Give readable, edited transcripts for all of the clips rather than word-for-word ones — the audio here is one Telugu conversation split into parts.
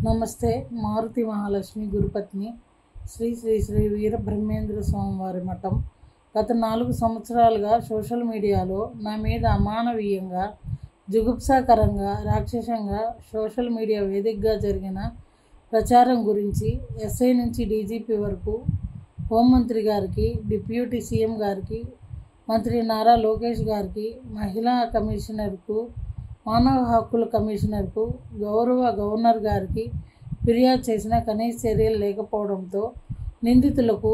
నమస్తే. మారుతి మహాలక్ష్మి గురుపత్ని శ్రీ శ్రీ శ్రీ వీరబ్రహ్మేంద్ర స్వామివారి మఠం. గత 4 సంవత్సరాలుగా సోషల్ మీడియాలో నా మీద అమానవీయంగా, జుగుప్సాకరంగా, రాక్షసంగా సోషల్ మీడియా వేదికగా జరిగిన ప్రచారం గురించి ఎస్ఐ నుంచి డీజీపీ వరకు హోంమంత్రి గారికి, డిప్యూటీ సీఎం గారికి, మంత్రి నారా లోకేష్ గారికి, మహిళా కమిషనర్కు, మానవ హక్కుల కమిషనర్కు, గౌరవ గవర్నర్ గారికి ఫిర్యాదు చేసిన కనీస చర్యలు లేకపోవడంతో నిందితులకు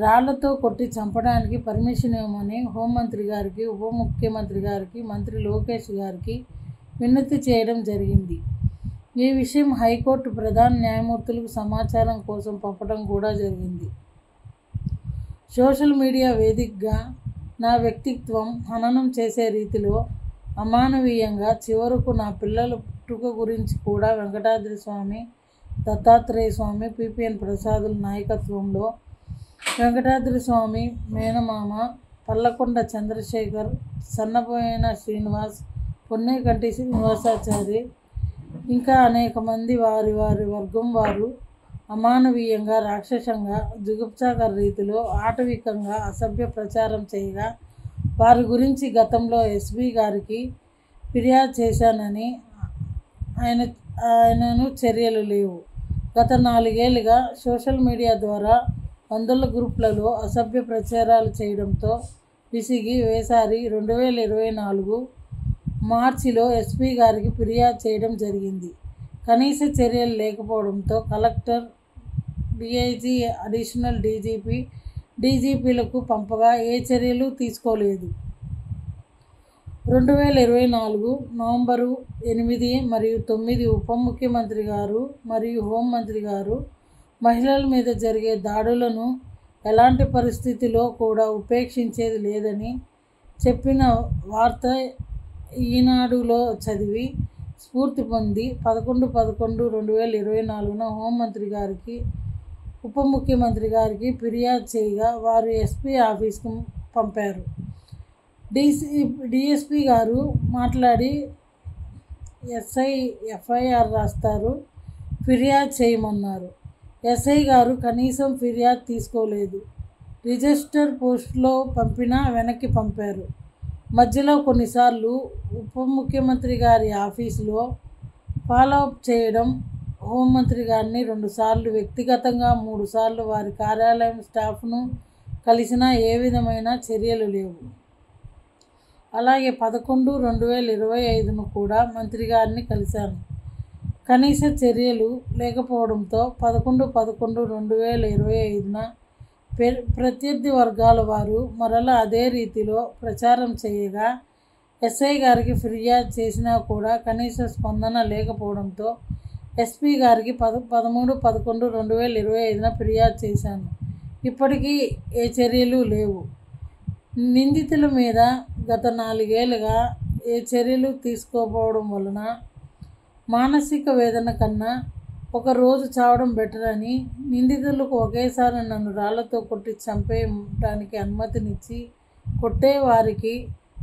రాళ్లతో కొట్టి చంపడానికి పర్మిషన్ ఇవ్వమని హోంమంత్రి గారికి, ఉప ముఖ్యమంత్రి గారికి, మంత్రి లోకేష్ గారికి వినతి చేయడం జరిగింది. ఈ విషయం హైకోర్టు ప్రధాన న్యాయమూర్తులకు సమాచారం కోసం పంపడం కూడా జరిగింది. సోషల్ మీడియా వేదికగా నా వ్యక్తిత్వం హననం చేసే రీతిలో అమానవీయంగా, చివరకు నా పిల్లల పుట్టుక గురించి కూడా వెంకటాద్రి స్వామి, దత్తాత్రేయ స్వామి, పిపిఎన్ ప్రసాదుల నాయకత్వంలో వెంకటాద్రి స్వామి మేనమామ పల్లకొండ చంద్రశేఖర్, సన్నపోయిన శ్రీనివాస్, పొన్నేకంటి శ్రీనివాసాచారి ఇంకా అనేక మంది వారి వర్గం వారు అమానవీయంగా, రాక్షసంగా, జుగుప్సాకర రీతిలో ఆటవికంగా అసభ్య ప్రచారం చేయగా వారి గురించి గతంలో ఎస్పీ గారికి ఫిర్యాదు చేశానని ఆయనను చర్యలు లేవు. గత 4 ఏళ్లుగా సోషల్ మీడియా ద్వారా వందల గ్రూపులలో అసభ్య ప్రచారాలు చేయడంతో విసిగి వేసారి 2024 మార్చిలో ఎస్పీ గారికి ఫిర్యాదు చేయడం జరిగింది. కనీస చర్యలు లేకపోవడంతో కలెక్టర్, డిఐజీ, అడిషనల్ డీజీపీ, డీజీపీలకు పంపగా ఏ చర్యలు తీసుకోలేదు. 2024 నవంబరు 8 మరియు 9 ఉప ముఖ్యమంత్రి గారు మరియు హోంమంత్రి గారు మహిళల మీద జరిగే దాడులను ఎలాంటి పరిస్థితిలో కూడా ఉపేక్షించేది లేదని చెప్పిన వార్త ఈనాడులో చదివి స్ఫూర్తి పొంది 11/11/2024 హోంమంత్రి గారికి, ఉప ముఖ్యమంత్రి గారికి ఫిర్యాదు చేయగా వారు ఎస్పీ ఆఫీస్కు పంపారు. డిఎస్పీ గారు మాట్లాడి ఎస్ఐ ఎఫ్ఐఆర్ రాస్తారు, ఫిర్యాదు చేయమన్నారు. ఎస్ఐ గారు కనీసం ఫిర్యాదు తీసుకోలేదు. రిజిస్టర్ పోస్టులో పంపినా వెనక్కి పంపారు. మధ్యలో కొన్నిసార్లు ఉప ముఖ్యమంత్రి గారి ఆఫీసులో ఫాలోఅప్ చేయడం, హోంమంత్రి గారిని 2 సార్లు వ్యక్తిగతంగా, 3 సార్లు వారి కార్యాలయం స్టాఫ్ను కలిసినా ఏ విధమైన చర్యలు లేవు. అలాగే 11/2025 కూడా మంత్రి గారిని కలిశాను. కనీస చర్యలు లేకపోవడంతో 11/11/2025 ప్రత్యర్థి వర్గాల వారు మరలా అదే రీతిలో ప్రచారం చేయగా ఎస్ఐ గారికి ఫిర్యాదు చేసినా కూడా కనీస స్పందన లేకపోవడంతో ఎస్పీ గారికి 13/11/2025 ఫిర్యాదు చేశాను. ఇప్పటికీ ఏ చర్యలు లేవు. నిందితుల మీద గత 4 ఏళ్లుగా ఏ చర్యలు తీసుకోకపోవడం వలన మానసిక వేదన కన్నా ఒక రోజు చావడం బెటర్ అని నిందితులకు ఒకేసారి నన్ను రాళ్లతో కొట్టి చంపేయడానికి అనుమతినిచ్చి కొట్టే వారికి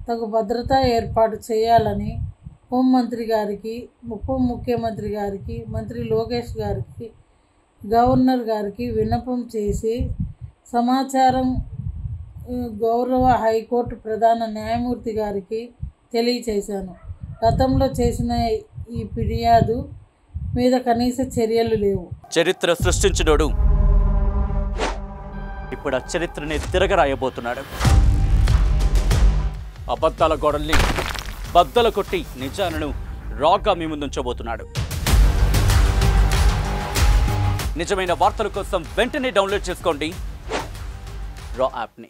తగు భద్రతా ఏర్పాటు చేయాలని హోంమంత్రి గారికి, ఉప ముఖ్యమంత్రి గారికి, మంత్రి లోకేష్ గారికి, గవర్నర్ గారికి విన్నపం చేసి సమాచారం గౌరవ హైకోర్టు ప్రధాన న్యాయమూర్తి గారికి తెలియచేశాను. గతంలో చేసిన ఈ ఫిర్యాదు మీద కనీస చర్యలు లేవు. చరిత్ర సృష్టించినోడు ఇప్పుడు ఆ చరిత్రని తిరగరాయబోతున్నాడు. అబద్ధాల గోడల్ని బద్దల కొట్టి నిజాలను రాగా మీ ముందుంచబోతున్నాడు. నిజమైన వార్తల కోసం వెంటనే డౌన్లోడ్ చేసుకోండి రా యాప్ని.